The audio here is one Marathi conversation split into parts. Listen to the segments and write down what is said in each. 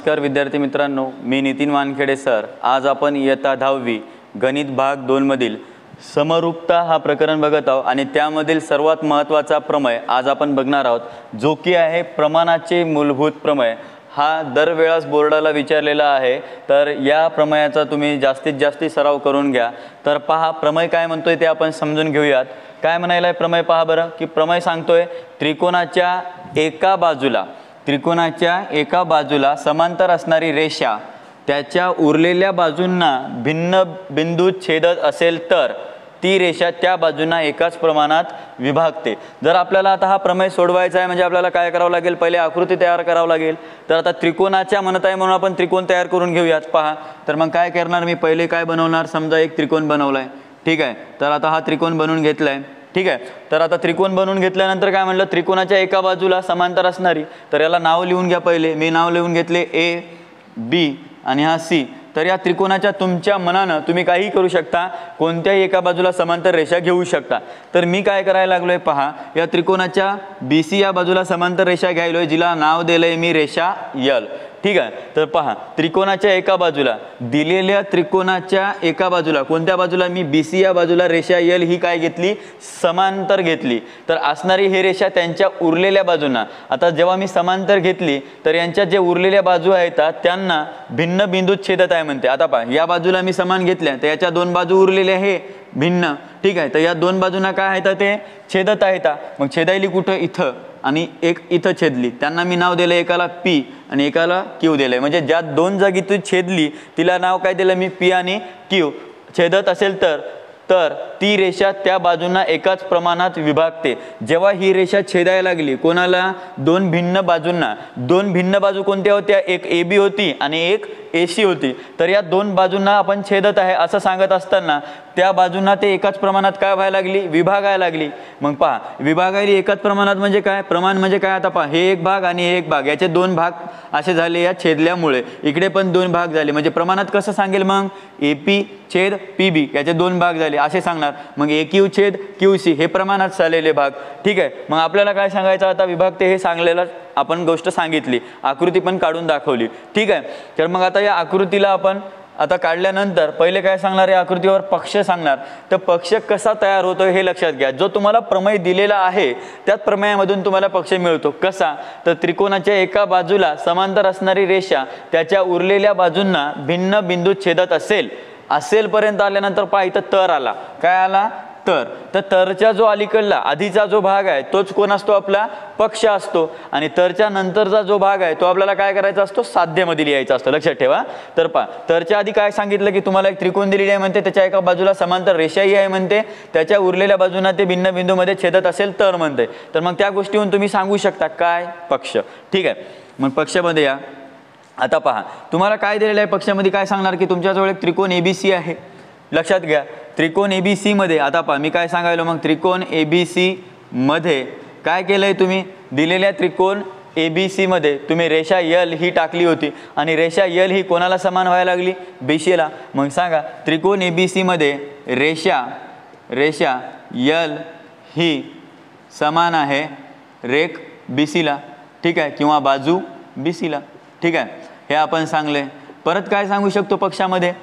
नमस्कार विद्यार्थी मित्रांनो, मी नितीन वानखेडे सर। आज आपण इयत्ता 10वी गणित भाग 2 मधील समरूपता हा प्रकरण बघत आहोत आणि त्यामधील सर्वात महत्त्वाचा प्रमेय आज आपण बघणार आहोत, जो की आहे प्रमाणाचे मूलभूत प्रमेय। हा दरवेळेस बोर्डाला विचारलेला आहे, तर या प्रमेयाचा तुम्ही जास्तीत जास्त सराव करून घ्या। तर पहा प्रमेय काय म्हणतोय ते आपण समजून घेऊयात। काय म्हणायला आहे प्रमेय पहा बरं, की प्रमेय सांगतोय त्रिकोणाच्या एका बाजूला समांतर असणारी रेषा त्याच्या उरलेल्या बाजूंना भिन्न बिंदू छेदत असेल तर ती रेषा त्या बाजूंना एकाच प्रमाणात विभागते। जर आपल्याला आता हा प्रमेय सोडवायचा आहे म्हणजे आपल्याला काय करावं लागेल, पहिले आकृती तयार करावं लागेल। तर आता त्रिकोणाच्या म्हणत आहे म्हणून आपण त्रिकोण तयार करून घेऊयात। पहा तर मग काय करणार मी, पहिले काय बनवणार, समजा एक त्रिकोण बनवलाय, ठीक आहे। तर आता हा त्रिकोण बनवून घेतलाय, ठीक आहे। तर आता त्रिकोण बनवून घेतल्यानंतर काय म्हणलं, त्रिकोणाच्या एका बाजूला समांतर असणारी, तर याला नाव लिहून घ्या। पहिले मी नाव लिहून घेतले ए बी आणि हा सी। तर या त्रिकोणाच्या तुमच्या मनानं तुम्ही काही करू शकता, कोणत्याही एका बाजूला समांतर रेषा घेऊ शकता। तर मी काय करायला लागलोय पहा, या त्रिकोणाच्या बी सी या बाजूला समांतर रेषा घ्यायलोय, जिला नाव दिलंय मी रेषा यल, ठीक आहे। तर पहा त्रिकोणाच्या एका बाजूला, दिलेल्या त्रिकोणाच्या एका बाजूला, कोणत्या बाजूला मी बी सी या बाजूला रेषा यल ही काय घेतली, समांतर घेतली। तर असणारी ही रेषा त्यांच्या उरलेल्या बाजूंना, आता जेव्हा मी समांतर घेतली तर यांच्या जे उरलेल्या बाजू आहेत त्यांना भिन्न बिंदूत छेदत आहे म्हणते। आता पहा या बाजूला मी समान घेतल्या तर याच्या दोन बाजू उरलेल्या आहे भिन्न, ठीक आहे। तर या दोन बाजूंना काय आहेत ते छेदत आहेत। मग छेदायली कुठं, इथं आणि एक इथं छेदली, त्यांना मी नाव दिलं, एकाला पी आणि एकाला क्यू दिलंय। म्हणजे ज्या दोन जागी तू छेदली तिला नाव काय दिलं मी, पी आणि क्यू। छेदत असेल तर ती रेषा त्या बाजूंना एकाच प्रमाणात विभागते। जेव्हा ही रेषा छेदायला लागली कोणाला, दोन भिन्न बाजूंना, दोन भिन्न बाजू कोणत्या होत्या, एक ए बी होती आणि एक ए सी होती। तर या दोन बाजूंना आपण छेदत आहे असं सांगत असताना त्या बाजूंना ते एकाच प्रमाणात काय व्हायला लागली, विभागायला लागली। मग पहा विभागायला एकाच प्रमाणात म्हणजे काय, प्रमाण म्हणजे काय, आता पहा हे एक भाग आणि हे एक भाग, याचे दोन भाग असे झाले या छेदल्यामुळे, इकडे पण दोन भाग झाले। म्हणजे प्रमाणात कसं सांगेल मग, ए पी छेद पी बी याचे दोन भाग झाले असे सांगणार। मग ए क्यू छेद क्यू सी हे प्रमाणात झालेले भाग, ठीक आहे। मग आपल्याला काय सांगायचं, आता विभागते हे सांगलेलं आपण गोष्ट सांगितली, आकृती पण काढून दाखवली, ठीक आहे। तर मग आता या आकृतीला आपण आता काढल्यानंतर पहिले काय सांगणार, या आकृतीवर पक्ष सांगणार। तर पक्ष कसा तयार होतो हे लक्षात घ्या। जो तुम्हाला प्रमेय दिलेला आहे त्याच प्रमेयामधून तुम्हाला पक्ष मिळतो। कसा, तर त्रिकोणाच्या एका बाजूला समांतर असणारी रेषा त्याच्या उरलेल्या बाजूंना भिन्न बिंदू छेदत असेल पर्यंत आल्यानंतर पहा इथं तर आला, काय आला, तर तरच्या जो अलीकडला आधीचा जो भाग आहे तोच कोण असतो, आपला पक्ष असतो। आणि तरच्या नंतरचा जो भाग आहे तो आपल्याला काय करायचा असतो, साध्यमध्ये लिहायचा असतो, लक्षात ठेवा। तर पहा तरच्या आधी काय सांगितलं, की तुम्हाला एक त्रिकोण दिलेली आहे म्हणते, त्याच्या एका बाजूला समांतर रेषाही आहे म्हणते, त्याच्या उरलेल्या बाजूंना ते भिन्न बिंदूमध्ये छेदत असेल तर म्हणते। तर मग त्या गोष्टीहून तुम्ही सांगू शकता काय, पक्ष, ठीक आहे। मग पक्षामध्ये या, आता पहा तुम्हाला काय दिलेलं आहे पक्षामध्ये, काय सांगणार की तुमच्याजवळ एक त्रिकोण एबीसी आहे, लक्षात घ्या। त्रिकोण एबीसी मध्ये आता पहा मी काय सांगायलो, मग त्रिकोण एबीसी मध्ये काय केलंय तुम्ही, दिलेल्या त्रिकोण एबीसी मध्ये तुम्ही रेषा यल ही टाकली होती आणि रेषा यल ही कोणाला समान व्हायला लागली, बीसी ला। मग सांगा त्रिकोण एबीसी मध्ये रेषा यल ही समान आहे रेख बीसी ला, ठीक आहे, किंवा बाजू बीसी ला, ठीक आहे। हे आपण सांगले। परत काय सांगू शकतो पक्षामध्ये,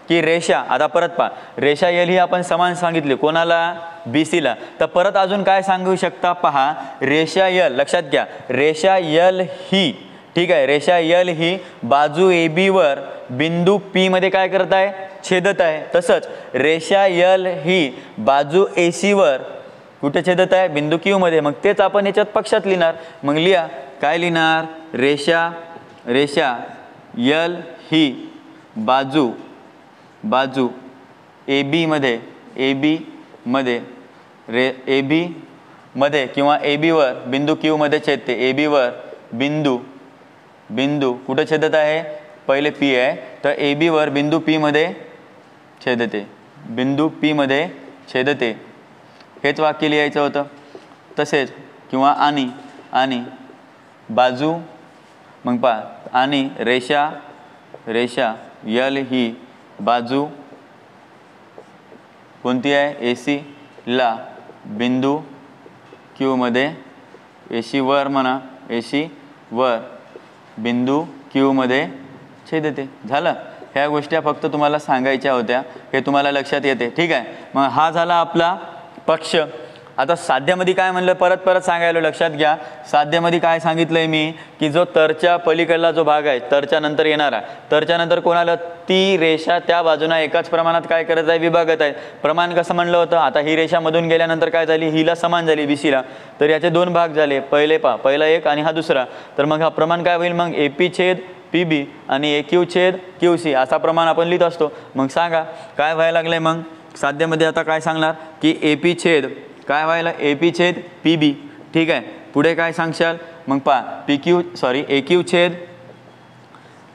की रेषा, आता परत पहा रेषा यल ही आपण समान सांगितली कोणाला, बीसी ला। तर परत अजून काय सांगू शकता, पहा रेषा यल, लक्षात घ्या रेषा यल ही, ठीक आहे, रेषा यल ही बाजू ए बी वर बिंदू पी मध्ये काय करत आहे, छेदत आहे। तसंच रेषा यल ही बाजू ए सी वर कुठे छेदत आहे, बिंदू क्यू मध्ये। मग तेच आपण याच्यात पक्षात लिहिणार। मग लिहा काय लिहिणार, रेषा यल ही बाजू ए बी मध्ये किंवा ए बी वर बिंदू क्यू मध्ये छेदते। ए बी वर बिंदू कुठे छेदत आहे, पहिले पी आहे, तर ए बी वर बिंदू पी मध्ये छेदते, हेच वाक्य लिहायचं होतं। तसेच किंवा आणि बाजू, मग पहा आणि रेषा यल ही बाजू कोणती आहे, एसी ला बिंदू क्यू मध्ये, एसी वर म्हणा, एसी वर बिंदू क्यूमध्ये छेदते. झालं. ह्या गोष्टी फक्त तुम्हाला सांगायच्या होत्या, हे तुम्हाला लक्षात येते. ठीक आहे. मग हा झाला आपला पक्ष. आता साध्यामध्ये काय म्हणलं, परत परत सांगायला लक्षात घ्या. साध्यामध्ये काय सांगितलंय मी, की जो तरच्या पलीकडला जो भाग आहे, तरच्या नंतर येणारा, तरच्या नंतर कोण आलं, ती रेषा त्या बाजूला एकाच प्रमाणात काय करत आहे, विभागत आहे. प्रमाण कसं म्हणलं होतं, आता ही रेषा मधून गेल्यानंतर काय झाली, हिला समान झाली बीसीला, तर याचे दोन भाग झाले. पहिला एक आणि हा दुसरा. तर मग हा प्रमाण काय होईल, मग एपी छेद पीबी आणि AQ छेद QC असा प्रमाण आपण लिहित असतो. मग सांगा काय व्हायला लागलंय, मग साध्यामध्ये आता काय सांगणार की AP छेद काय व्हायला, AP छेद PB. ठीक आहे. पुढे काय सांगशाल, मग पहा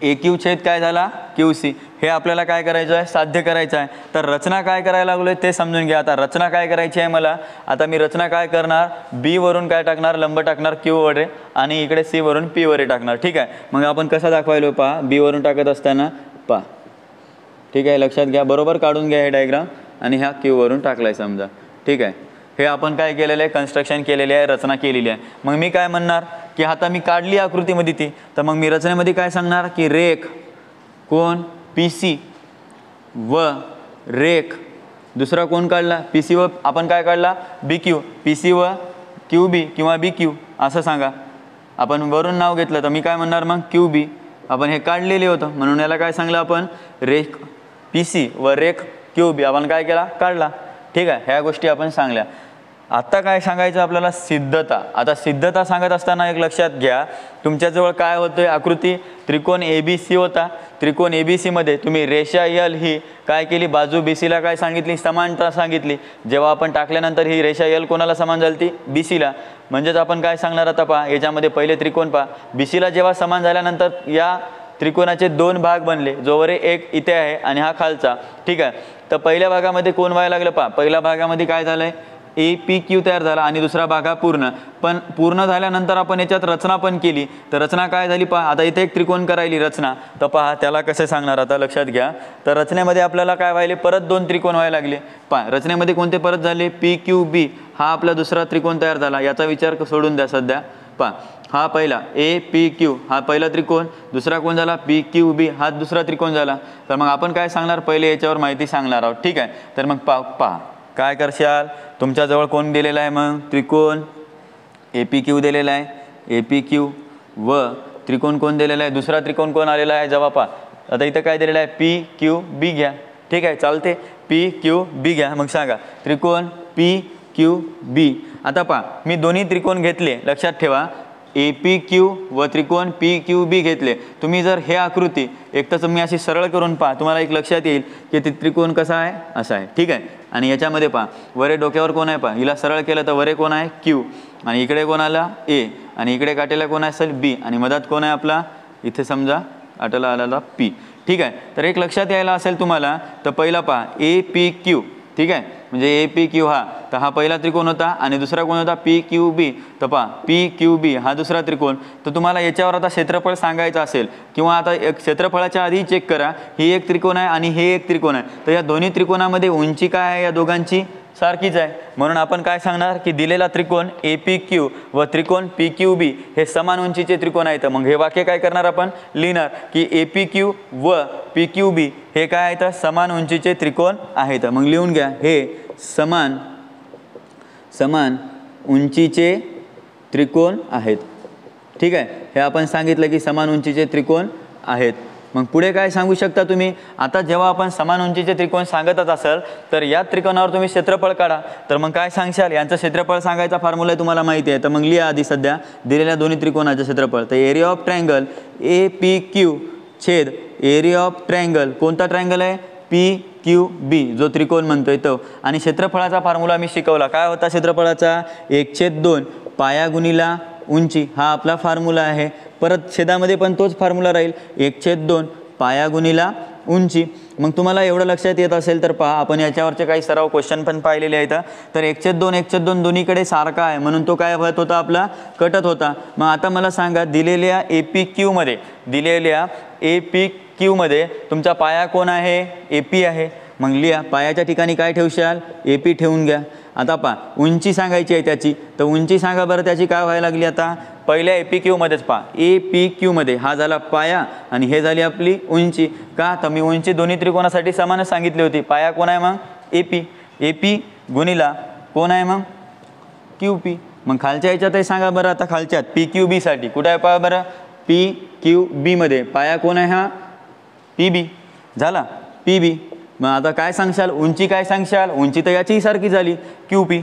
AQ छेद काय झाला QC. हे आपल्याला काय करायचं आहे, साध्य करायचं आहे. तर रचना काय करायला लागलोय ते समजून घ्या. आता रचना काय करायची आहे मला, आता मी रचना काय करणार, B वरून काय टाकणार, लंब टाकणार Q वरे आणि इकडे C वरून P वरे टाकणार. ठीक आहे. मग आपण कसं दाखवायलो पहा, B वरून टाकत असताना पहा. ठीक आहे, लक्षात घ्या, बरोबर काढून घ्या हे डायग्राम. आणि ह्या Q वरून टाकलाय समजा. ठीक आहे. हे आपण काय केलेलं आहे, कन्स्ट्रक्शन केलेले आहे, रचना केलेली आहे. मग मी काय म्हणणार की आता मी काढली आकृतीमध्ये ती, तर मग मी रचनेमध्ये काय सांगणार की रेख कोण PC व रेख दुसरा कोण काढला, PC व आपण काय काढला BQ, PC व QB किंवा BQ असं सांगा. आपण वरून नाव घेतलं तर मी काय म्हणणार मग QB. आपण हे काढलेले होतं म्हणून याला काय सांगलं आपण, रेख PC व रेख QB आपण काय केला, काढला. ठीक आहे. ह्या गोष्टी आपण सांगल्या. आता काय सांगायचं आपल्याला, सिद्धता. आता सिद्धता सांगत असताना एक लक्षात घ्या, तुमच्याजवळ काय होतं, आकृती त्रिकोण ABC होता. त्रिकोण ABC मध्ये तुम्ही रेषा L ही काय केली, बाजू BCला काय सांगितली, समांतर सांगितली. जेव्हा आपण टाकल्यानंतर ही रेषा L कोणाला समान झाली, BCला. म्हणजेच आपण काय सांगणार आता पहा, याच्यामध्ये पहिले त्रिकोण पहा, BCला जेव्हा समान झाल्यानंतर या त्रिकोणाचे दोन भाग बनले, जो वर एक इथे आहे आणि हा खालचा. ठीक आहे. तर पहिल्या भागामध्ये कोण व्हायला लागलं पहा, पहिल्या भागामध्ये काय झालंय, APQ तयार झाला आणि दुसरा भाग हा पूर्ण झाल्यानंतर आपण याच्यात रचना पण केली. तर रचना काय झाली पहा, आता इथे एक त्रिकोण करायली रचना, तर पहा त्याला कसं सांगणार आता लक्षात घ्या. तर रचनेमध्ये आपल्याला काय व्हायले, परत दोन त्रिकोण व्हायला लागले. पहा रचनेमध्ये कोणते परत झाले, PQB हा आपला दुसरा त्रिकोण तयार झाला. याचा विचार सोडून द्या सध्या. पहा हा पहिला APQ हा पहिला त्रिकोण, दुसरा कोण झाला PQB हा दुसरा त्रिकोण झाला. तर मग आपण काय सांगणार, पहिले याच्यावर माहिती सांगणार आहोत. ठीक आहे. तर मग पहा काय करशाल, तुमच्याजवळ कोण दिलेला आहे, मग त्रिकोण APQ दिलेला आहे, APQ व त्रिकोण कोण दिलेला आहे, दुसरा त्रिकोण कोण आलेला आहे, जेव्हा पहा आता इथं काय दिलेलं आहे, PQB घ्या. ठीक आहे, चालते, PQB घ्या. मग सांगा त्रिकोण PQB. आता पहा मी दोन्ही त्रिकोण घेतले, लक्षात ठेवा, APQ व त्रिकोण PQB घेतले. तुम्ही जर हे आकृती एक तर तुम्ही अशी सरळ करून पहा, तुम्हाला एक लक्षात येईल की ते त्रिकोण कसा आहे, असा आहे. ठीक आहे. आणि याच्यामध्ये पहा वरे डोक्यावर कोण आहे, पहा हिला सरळ केलं तर वरे कोण आहे Q आणि इकडे कोण आला A आणि इकडे काटेला कोण असेल B आणि मधात कोण आहे आपला, इथे समजा काटेला आलेला P. ठीक आहे. तर एक लक्षात यायला असेल तुम्हाला, तर पहिला पहा APQ. ठीक आहे, म्हणजे APQ हा, तर हा पहिला त्रिकोण होता आणि दुसरा कोण होता PQB. तर पहा PQB हा दुसरा त्रिकोण. तर तुम्हाला याच्यावर आता क्षेत्रफळ सांगायचं असेल किंवा आता एक क्षेत्रफळाच्या आधी चेक करा, ही एक त्रिकोण आहे आणि हे एक त्रिकोण आहे. तर या दोन्ही त्रिकोणामध्ये उंची काय आहे, या दोघांची सारखीच आहे. म्हणून आपण काय सांगणार की दिलेला त्रिकोण APQ व त्रिकोण PQB हे समान उंचीचे त्रिकोण आहेत. मग हे वाक्य काय करणार, आपण लिहिणार की APQ व PQB हे काय आहेत, समान उंचीचे त्रिकोण आहेत. मग लिहून घ्या, हे समान उंचीचे त्रिकोण आहेत. ठीक आहे. हे आपण सांगितलं की समान उंचीचे त्रिकोण आहेत. मग पुढे काय सांगू शकता तुम्ही, आता जेव्हा आपण समान उंचीचे त्रिकोण सांगतच असाल तर या त्रिकोणावर तुम्ही क्षेत्रफळ काढा. तर मग काय सांगशाल, यांचं क्षेत्रफळ सांगायचा फॉर्म्युला तुम्हाला माहिती आहे. तर मग लिहा आधी सध्या दिलेल्या दोन्ही त्रिकोणाचे क्षेत्रफळ. तर एरिया ऑफ ट्रायंगल APQ छेद एरिया ऑफ ट्रायंगल, कोणता ट्रायंगल आहे, PQB जो त्रिकोण म्हणतोय तो. आणि क्षेत्रफळाचा फॉर्म्युला मी शिकवला, काय होता क्षेत्रफळाचा, 1/2 पाया गुणिला उंची हा आपला फॉर्म्युला आहे. परत छेदामध्ये पण तोच फॉर्म्युला राहील, 1/2 पाया गुणिला उंची. मग तुम्हाला एवढं लक्षात येत असेल तर पहा, आपण याच्यावरचे काही सराव क्वेश्चन पण पाहिलेले आहेत. तर 1/2 दोन्हीकडे सारखा आहे म्हणून तो काय होत होता, आपला कटत होता. मग आता मला सांगा, दिलेल्या APQ मध्ये तुमचा पाया कोण आहे, AP आहे. मग लिहा पायाच्या ठिकाणी काय ठेवशाल, AP ठेवून घ्या. आता पहा उंची सांगायची आहे त्याची, तर उंची सांगा बरं त्याची काय व्हायला लागली आता पहिल्या APQ मध्येच पहा APQ मध्ये हा झाला पाया आणि हे झाली आपली उंची. का तर मी उंची दोन्ही त्रिकोणासाठी समानच सांगितली होती. पाया कोण आहे मग AP गुणिला कोण आहे मग QP. मग खालच्या ह्याच्यातही सांगा बरं आता खालच्यात PQB साठी कुठं आहे पहा बरं PQB मध्ये पाया कोण आहे हा PB झाला PB. मग आता काय सांगशाल उंची काय सांगशाल उंची तर याची सारखी झाली QP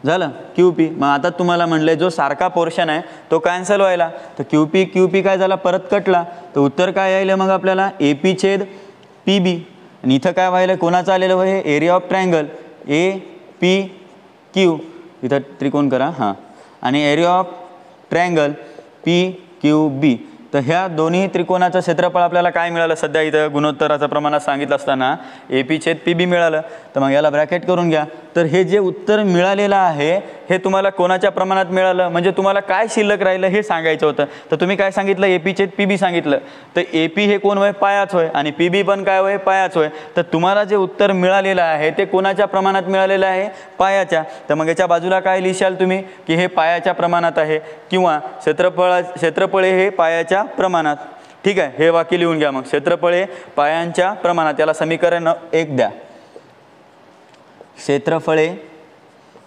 झालं QP. मग आता तुम्हाला म्हटलंय जो सारखा पोर्शन आहे तो कॅन्सल व्हायला तर QP काय झाला परत कटला तर उत्तर काय यायलं मग आपल्याला AP/PB. आणि इथं काय व्हायला कोणाचं आलेलं हे एरिया ऑफ ट्रायंगल APQ इथं त्रिकोण करा हां आणि एरिया ऑफ ट्रायंगल PQB. तर ह्या दोन्ही त्रिकोणाचं क्षेत्रफळ आपल्याला काय मिळालं सध्या इथं गुणोत्तराचं प्रमाणात सांगितलं असताना AP/PB मिळालं. तर मग याला ब्रॅकेट करून घ्या. तर हे जे उत्तर मिळालेलं आहे हे तुम्हाला कोणाच्या प्रमाणात मिळालं म्हणजे तुम्हाला काय शिल्लक राहिलं हे सांगायचं होतं. तर तुम्ही काय सांगितलं AP/PB सांगितलं तर AP हे कोण होय पायाच होय आणि PB पण काय होय पायाच होय. तर तुम्हाला जे उत्तर मिळालेलं आहे ते कोणाच्या प्रमाणात मिळालेलं आहे पायाच्या. तर मग याच्या बाजूला काय लिहिशाल तुम्ही की हे पायाच्या प्रमाणात आहे किंवा क्षेत्रफळ हे पायाच्या प्रमाणात. ठीक आहे हे वाक्य लिहून घ्या. मग क्षेत्रफळ हे पायांच्या प्रमाणात याला समीकरण 1 द्या. क्षेत्रफळे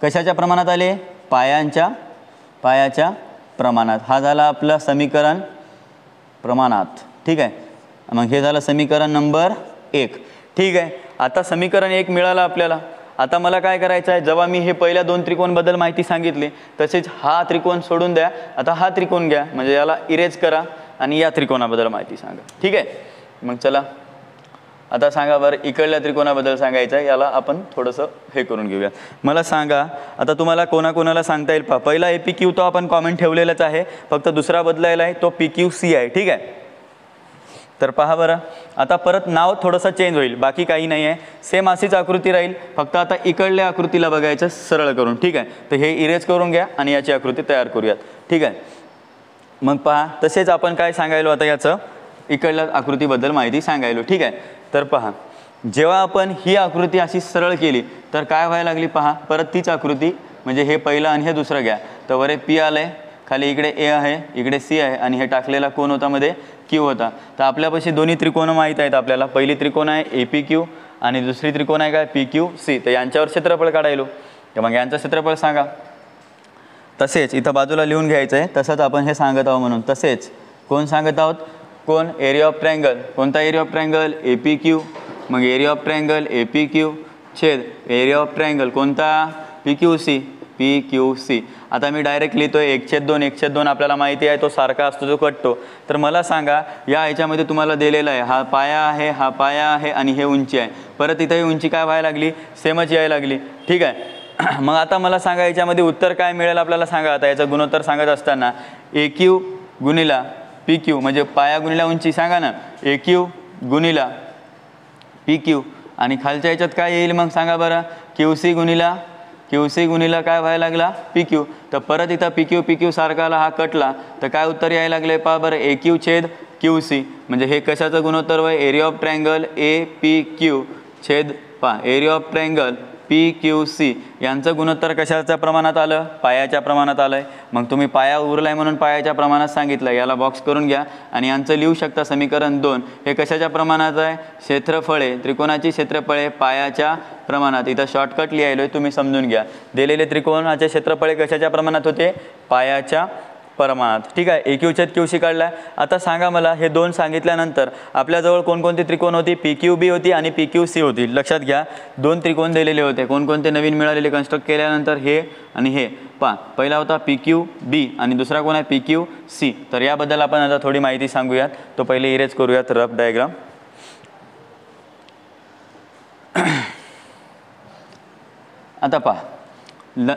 कशाच्या प्रमाणात आले पायाच्या प्रमाणात. हा झाला आपलं समीकरण प्रमाणात. ठीक आहे मग हे झालं समीकरण नंबर 1. ठीक आहे आता समीकरण 1 मिळालं आपल्याला. आता मला काय करायचं आहे जेव्हा मी हे पहिल्या 2 त्रिकोणबद्दल माहिती सांगितली तसेच हा त्रिकोण सोडून द्या. आता हा त्रिकोण घ्या म्हणजे याला इरेज करा आणि या त्रिकोणाबद्दल माहिती सांगा. ठीक आहे मग चला आता सांगा बरं इकडल्या त्रिकोणाबद्दल सांगायचं आहे याला आपण थोडंसं हे करून घेऊया. मला सांगा आता तुम्हाला कोणाकोणाला सांगता येईल पहा. पहिला APQ तो आपण कॉमन ठेवलेलाच आहे फक्त दुसरा बदलायला आहे तो PQC आहे. ठीक आहे तर पहा बरं आता परत नाव थोडंसं चेंज होईल बाकी काही नाही आहे सेम अशीच आकृती राहील फक्त आता इकडल्या आकृतीला बघायचं सरळ करून. ठीक आहे तर हे इरेज करून घ्या आणि याची आकृती तयार करूयात. ठीक आहे मग पहा तसेच आपण काय सांगायलो आता याचं इकडल्या आकृतीबद्दल माहिती सांगायलो. ठीक आहे तर पहा जेव्हा आपण ही आकृती अशी सरळ केली तर काय व्हायला लागली पहा परत तीच आकृती म्हणजे हे पहिलं आणि हे दुसरं घ्या. तर वर P आलंय खाली इकडे A आहे इकडे C आहे आणि हे टाकलेला कोण होता मध्ये Q होता. तर आपल्यापाशी दोन्ही त्रिकोण माहीत आहेत आपल्याला. पहिली त्रिकोण आहे APQ आणि दुसरी त्रिकोण आहे काय PQC. तर यांच्यावर क्षेत्रफळ काढायलो तर मग यांचं क्षेत्रफळ सांगा. तसेच इथं बाजूला लिहून घ्यायचं आहे तसंच आपण हे सांगत आहोत म्हणून. तसेच कोण सांगत आहोत कोण एरिया ऑफ ट्रायंगल कोणता एरिया ऑफ ट्रायंगल APQ. मग एरिया ऑफ ट्रायंगल APQ छेद एरिया ऑफ ट्रायंगल कोणता PQC. आता मी डायरेक्ट लिहितोय 1/2 1/2 आपल्याला माहिती आहे तो सारखा असतो जो कटतो. तर मला सांगा या ह्याच्यामध्ये तुम्हाला दिलेला आहे हा पाया आहे आणि हे उंची आहे. परत इथं उंची काय व्हायला लागली सेमच यायला लागली. ठीक आहे मग आता मला सांगा याच्यामध्ये उत्तर काय मिळेल आपल्याला सांगा. आता याचं गुणोत्तर सांगत असताना AQ गुणिला PQ म्हणजे पाया गुणिला उंची सांगा ना AQ गुणिला PQ आणि खालच्या ह्याच्यात काय येईल मग सांगा बरं QC गुणिला काय व्हायला लागला PQ. तर परत इथं PQ सारखाला हा कटला तर काय उत्तर यायला लागले पहा बरं AQ/QC म्हणजे हे कशाचं गुणोत्तर आहे एरिया ऑफ ट्रायंगल APQ छेद पहा एरिया ऑफ ट्रायंगल PQC यांचं गुणोत्तर कशाच्या प्रमाणात आलं पायाच्या प्रमाणात आलंय. मग तुम्ही पाया उरलाय म्हणून पायाच्या प्रमाणात सांगितलं याला बॉक्स करून घ्या आणि यांचं लिहू शकता समीकरण 2. हे कशाच्या प्रमाणात आहे क्षेत्रफळे त्रिकोणाची क्षेत्रफळे पायाच्या प्रमाणात. इथं शॉर्टकट लिहायलोय तुम्ही समजून घ्या. दिलेले त्रिकोणाचे क्षेत्रफळे कशाच्या प्रमाणात होते पायाच्या प्रमाणात. ठीक आहे AQ/QC काढलाय. आता सांगा मला हे 2 सांगितल्यानंतर आपल्याजवळ कोणकोणती त्रिकोण होती PQB होती आणि PQC होती. लक्षात घ्या 2 त्रिकोण दिलेले होते कोणकोणते नवीन मिळालेले कन्स्ट्रक्ट केल्यानंतर हे आणि हे पहा पहिला होता PQB आणि दुसरा कोण आहे PQC. तर याबद्दल आपण आता थोडी माहिती सांगूयात. तो पहिले इरेज करूयात रफ डायग्राम. आता पहा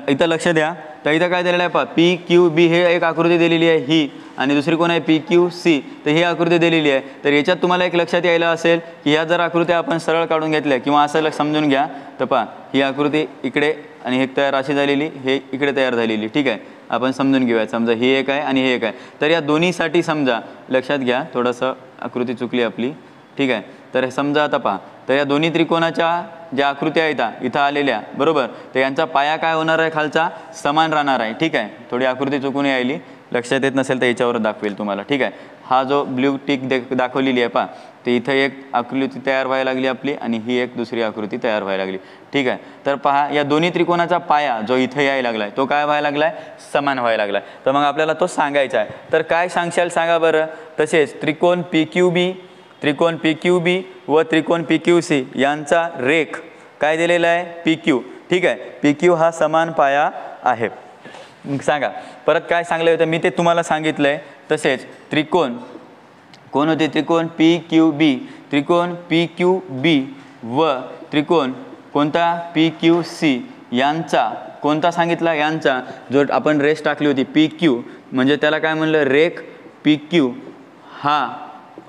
इथं लक्ष द्या तर इथं काय दिलेलं आहे पहा PQB हे एक आकृती दिलेली आहे ही आणि दुसरी कोण आहे PQC तर ही आकृती दिलेली आहे. तर याच्यात तुम्हाला एक लक्षात यायला असेल की ह्या जर आकृत्या आपण सरळ काढून घेतल्या किंवा असं समजून घ्या तर पहा ही आकृती इकडे आणि एक तयार अशी झालेली हे इकडे तयार झालेली. ठीक आहे आपण समजून घेऊया. समजा ही एक आहे आणि हे एक आहे तर या दोन्हीसाठी समजा लक्षात घ्या थोडंसं आकृती चुकली आपली. ठीक आहे तर समजा आता पहा तर या दोन्ही त्रिकोणाच्या ज्या आकृत्या आहेत इथं आलेल्या बरोबर, तर यांचा पाया काय होणार आहे, खालचा समान राहणार आहे. ठीक आहे, थोडी आकृती चुकून यायली, लक्षात येत नसेल तर याच्यावर दाखवेल तुम्हाला. ठीक आहे, हा जो ब्ल्यू टिक दाखवलेली आहे पहा, तर इथं एक आकृती तयार व्हायला लागली आपली आणि ही एक दुसरी आकृती तयार व्हायला लागली. ठीक आहे, तर पहा या दोन्ही त्रिकोणाचा पाया जो इथं यायला लागलाय तो काय व्हायला लागलाय, समान व्हायला लागलाय. तर मग आपल्याला तो सांगायचा आहे. तर काय सांगशाल सांगा बरं. तसेच त्रिकोण PQB व त्रिकोण PQC यांचा रेख काय दिलेला आहे, PQ. ठीक आहे, PQ हा समान पाया आहे. सांगा परत काय सांगलं होतं मी, ते तुम्हाला सांगितलंय. तसेच त्रिकोण कोण होते, त्रिकोण PQB व त्रिकोण कोणता PQC यांचा कोणता सांगितला, यांचा जो आपण रेष टाकली होती PQ, म्हणजे त्याला काय म्हणलं, रेख PQ हा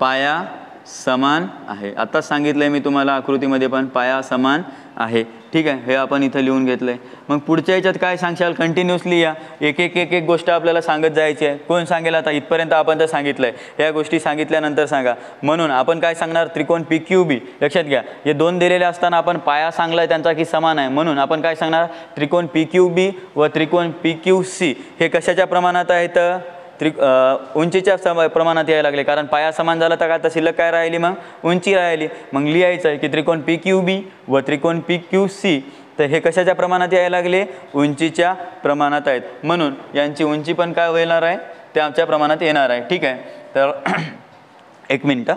पाया समान आहे. आताच सांगितलंय मी तुम्हाला आकृतीमध्ये पण पाया समान आहे. ठीक आहे, हे आपण इथं लिहून घेतलंय. मग पुढच्या याच्यात काय सांगशाल, कंटिन्युअसली या एक एक गोष्ट आपल्याला सांगत जायची आहे. कोण सांगेल आता, इथपर्यंत आपण तर सांगितलंय, ह्या गोष्टी सांगितल्यानंतर सांगा. म्हणून आपण काय सांगणार, त्रिकोण PQB. लक्षात घ्या, हे दोन दिलेले असताना आपण पाया सांगलाय त्यांचा की समान आहे, म्हणून आपण काय सांगणार, त्रिकोण PQB व त्रिकोण PQC हे कशाच्या प्रमाणात आहेत, उंचीच्या प्रमाणात यायला लागले. कारण पाया समान झाला तर आता शिल्लक काय राहिली, मग उंची राहिली. मग लिहायचं आहे की त्रिकोण PQB व त्रिकोण PQC तर हे कशाच्या प्रमाणात यायला लागले, उंचीच्या प्रमाणात आहेत. म्हणून यांची उंची पण काय होणार आहे, त्याच्या प्रमाणात येणार आहे. ठीक आहे, तर एक मिनिट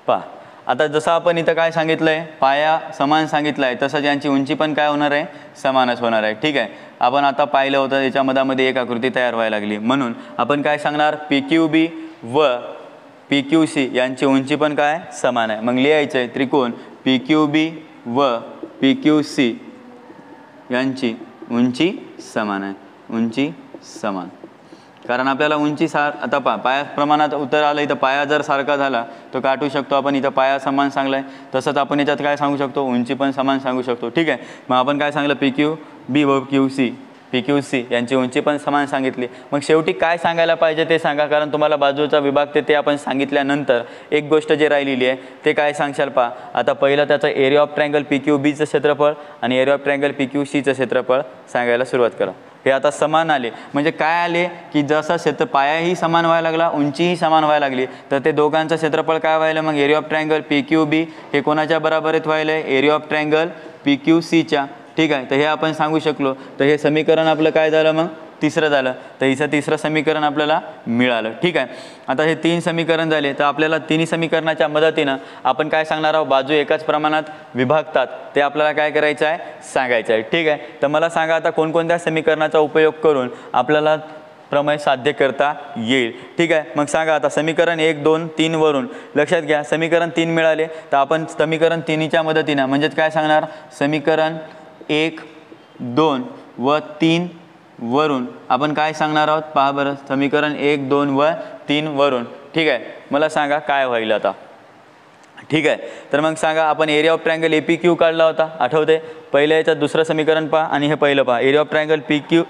पहा. आता जसं आपण इथं काय सांगितलंय, पाया समान सांगितलाय, तसंच यांची उंची पण काय होणार आहे, समानच होणार आहे. ठीक आहे, आपण आता पाहिलं होतं याच्या मधामध्ये एक आकृती तयार व्हायला लागली. म्हणून आपण काय सांगणार, PQB व PQC यांची उंची पण काय समान आहे. मग लिहायचं आहे त्रिकोण PQB व PQC यांची उंची समान आहे, उंची समान. कारण आपल्याला उंची आता पाया प्रमाणात उत्तर आलं, इथं पाया जर सारखा झाला तो काटू शकतो आपण. इथं पाया समान सांगलाय, तसंच आपण याच्यात काय सांगू शकतो, उंची पण समान सांगू शकतो. ठीक आहे, मग आपण काय सांगलं, PQB व PQC यांची उंची पण समान सांगितली. मग शेवटी काय सांगायला पाहिजे ते सांगा, कारण तुम्हाला बाजूचा विभाग ते आपण सांगितल्यानंतर एक गोष्ट जे राहिलेली आहे ते काय सांगशाल पहा. आता पहिलं त्याचं एरिया ऑफ ट्रायंगल PQBचं क्षेत्रफळ आणि एरिया ऑफ ट्रायंगल PQCचं क्षेत्रफळ सांगायला सुरुवात करा. हे आता समान आले म्हणजे काय आले की जसं पायाही समान व्हायला लागला, उंचीही समान व्हायला लागली, तर ते दोघांचं क्षेत्रफळ काय व्हायला, मग एरिया ऑफ ट्रायंगल PQB हे कोणाच्या बरोबरीत व्हायला, एरिया ऑफ ट्रायंगल PQCच्या. ठीक आहे, तर हे आपण सांगू शकलो. तर हे समीकरण आपलं काय झालं, मग तिसरं झालं. तर हिचं तिसरं समीकरण आपल्याला मिळालं. ठीक आहे, आता हे 3 समीकरण झाले. तर आपल्याला तिन्ही समीकरणाच्या मदतीनं आपण काय सांगणार आहोत, बाजू एकाच प्रमाणात विभागतात ते आपल्याला काय करायचं आहे, सांगायचं आहे. ठीक आहे, तर मला सांगा आता कोणकोणत्या समीकरणाचा उपयोग करून आपल्याला प्रमेय साध्य करता येईल. ठीक आहे, मग सांगा आता समीकरण 1, 2, 3 वरून. लक्षात घ्या, समीकरण 3 मिळाले तर आपण समीकरण 3च्या मदतीनं म्हणजेच काय सांगणार, समीकरण 1, 2 व 3 वरून आपण काय सांगणार आहोत, पहा बरं. समीकरण 1, 2 व 3 वरून. ठीक आहे, मला सांगा काय होईल आता. ठीक आहे, तर मग सांगा, आपण एरिया ऑफ ट्रायंगल APQ काढला होता, आठवते. पहिल्या याच्यात दुसरं समीकरण पहा आणि हे पहिलं पहा. एरिया ऑफ ट्रायंगल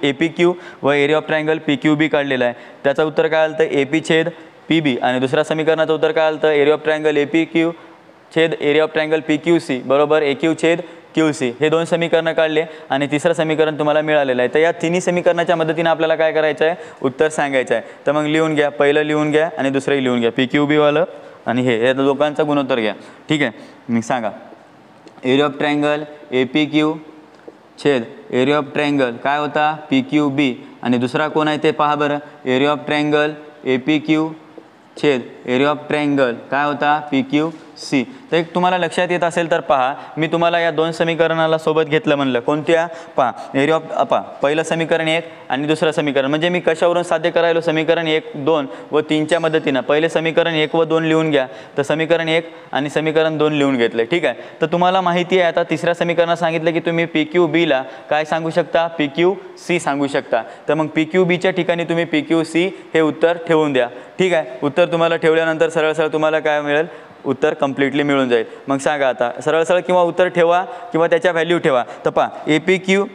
APQ व एरिया ऑफ ट्रायंगल PQB काढलेलं आहे. त्याचं उत्तर काय आलं, AP छेद PB. आणि दुसऱ्या समीकरणाचं उत्तर काय आलं, एरिया ऑफ ट्रायंगल APQ छेद एरिया ऑफ ट्रायंगल PQC बरोबर AQ छेद QC. हे 2 समीकरणं काढले आणि तिसरं समीकरण तुम्हाला मिळालेलं आहे. तर या तिन्ही समीकरणाच्या मदतीने आपल्याला काय करायचं आहे, उत्तर सांगायचं आहे. तर मग लिहून घ्या, पहिलं लिहून घ्या आणि दुसरंही लिहून घ्या, PQB वालं आणि हे दोघांचा गुणोत्तर घ्या. ठीक आहे, मी सांगा एरिया ऑफ ट्रायंगल APQ छेद एरिया ऑफ ट्रायंगल काय होता, PQB. आणि दुसरा कोण आहे ते पहा बरं, एरिया ऑफ ट्रायंगल APQ छेद एरिया ऑफ ट्रायंगल काय होता, PQC. तर एक तुम्हाला लक्षात येत असेल तर पहा, मी तुम्हाला या 2 समीकरणाला सोबत घेतलं म्हणलं. कोणत्या, पहा एरिया ऑफ पहिलं समीकरण 1 आणि दुसरं समीकरण. म्हणजे मी कशावरून साध्य करायलो, समीकरण 1, 2 व 3च्या मदतीनं. पहिले समीकरण 1 व 2 लिहून घ्या, तर समीकरण 1 आणि समीकरण 2 लिहून घेतले. ठीक आहे, तर तुम्हाला माहिती आहे आता तिसऱ्या समीकरणात सांगितलं की तुम्ही PQBला काय सांगू शकता, PQC सांगू शकता. तर मग PQBच्या ठिकाणी तुम्ही PQC हे उत्तर ठेवून द्या. ठीक आहे, उत्तर तुम्हाला ठेवल्यानंतर सरळ सरळ तुम्हाला काय मिळेल, उत्तर कम्प्लिटली मिळून जाईल. मग सांगा आता सरळ सरळ किंवा उत्तर ठेवा किंवा त्याच्या व्हॅल्यू ठेवा. तर पहा APQ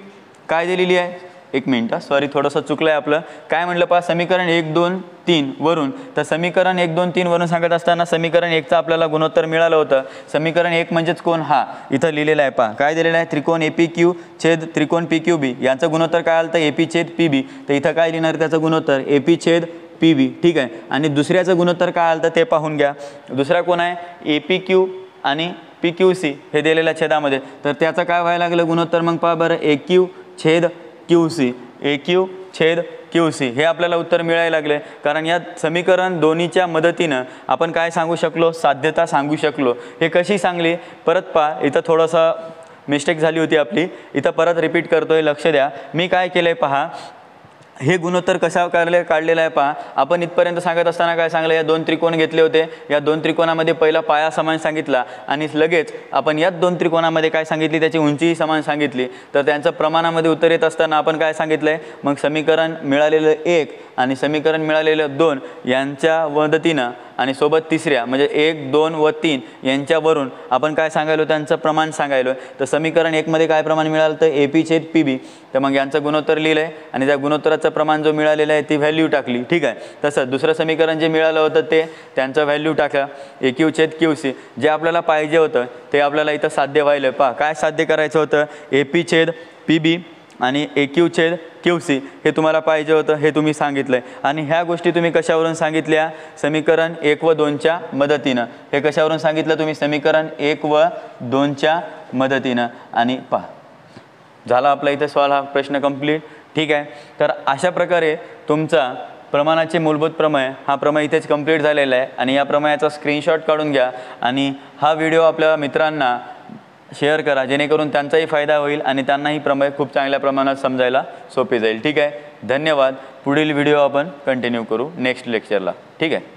काय दिलेली आहे, एक मिनटं, सॉरी थोडंसं चुकलं आहे आपलं. काय म्हटलं पहा, समीकरण 1 2 3 वरून. तर समीकरण 1 2 3 वरून सांगत असताना समीकरण 1चं आपल्याला गुणोत्तर मिळालं होतं. समीकरण 1 म्हणजेच कोण, हा इथं लिहिलेला आहे पहा. काय दिलेलं आहे, त्रिकोण APQ छेद त्रिकोण PQB यांचं गुणोत्तर काय आलं तर AP छेद PB. तर इथं काय लिहिणार त्याचं गुणोत्तर AP छेद PB. ठीक आहे. आणि दुसऱ्याचं गुणोत्तर काय आलं तर ते पाहून घ्या. दुसरा कोण आहे, APQ आणि PQC हे दिलेल्या छेदामध्ये. तर त्याचं काय व्हायला लागलं गुणोत्तर, मग पहा बरं, AQ छेद QC, AQ छेद QC हे आपल्याला उत्तर मिळायला लागले. कारण या समीकरण दोन्हीच्या मदतीनं आपण काय सांगू शकलो, साध्यता सांगू शकलो. हे कशी सांगली परत पहा, इथं थोडंसं मिस्टेक झाली होती आपली, इथं परत रिपीट करतोय, लक्ष द्या. मी काय केलं आहे पहा, हे गुणोत्तर कशा काढलेलं आहे पहा. आपण इथपर्यंत सांगत असताना काय सांगलं, या 2 त्रिकोण घेतले होते. या 2 त्रिकोणामध्ये पहिला पाया समान सांगितला आणि लगेच आपण याच 2 त्रिकोणामध्ये काय सांगितली, त्याची उंचीही समान सांगितली. तर त्यांचं प्रमाणामध्ये उत्तर येत असताना आपण काय सांगितलं आहे, मग समीकरण मिळालेलं 1 आणि समीकरण मिळालेलं 2 यांच्या मदतीनं आणि सोबत तिसऱ्या म्हणजे 1 2 व 3 यांच्यावरून आपण काय सांगायलो, त्यांचं प्रमाण सांगायलो. तर समीकरण 1 मध्ये काय प्रमाण मिळालं तर AP छेद PB. तर मग यांचं गुणोत्तर लिहिलं आहे आणि त्या गुणोत्तराचं प्रमाण जो मिळालेलं आहे ती व्हॅल्यू टाकली. ठीक आहे. तसं दुसरं समीकरण जे मिळालं होतं ते त्यांचं व्हॅल्यू टाकलं, AQ छेद QC. जे आपल्याला पाहिजे होतं ते आपल्याला इथं साध्य व्हायलं. पहा काय साध्य करायचं होतं, AP छेद PB आणि AQ छेद QC हे तुम्हाला पाहिजे होतं, हे तुम्ही सांगितलं आहे. आणि ह्या गोष्टी तुम्ही कशावरून सांगितल्या, समीकरण 1 व 2च्या मदतीनं. हे कशावरून सांगितलं तुम्ही, समीकरण 1 व 2च्या मदतीनं. आणि पहा झाला आपला इथे सॉल्व हा प्रश्न कंप्लीट. ठीक आहे. तर अशा प्रकारे तुमचा प्रमाणाचे मूलभूत प्रमेय हा प्रमेय इथेच कंप्लीट झालेला आहे. आणि या प्रमेयाचा स्क्रीनशॉट काढून घ्या आणि हा व्हिडिओ आपल्या मित्रांना शेअर करा, जेणेकरून त्यांचाही फायदा होईल आणि त्यांनाही प्रमेय खूप चांगल्या प्रमाणात समजायला सोपे जाईल. ठीक आहे. धन्यवाद. पुढील व्हिडिओ आपण कंटिन्यू करू नेक्स्ट लेक्चरला. ठीक आहे.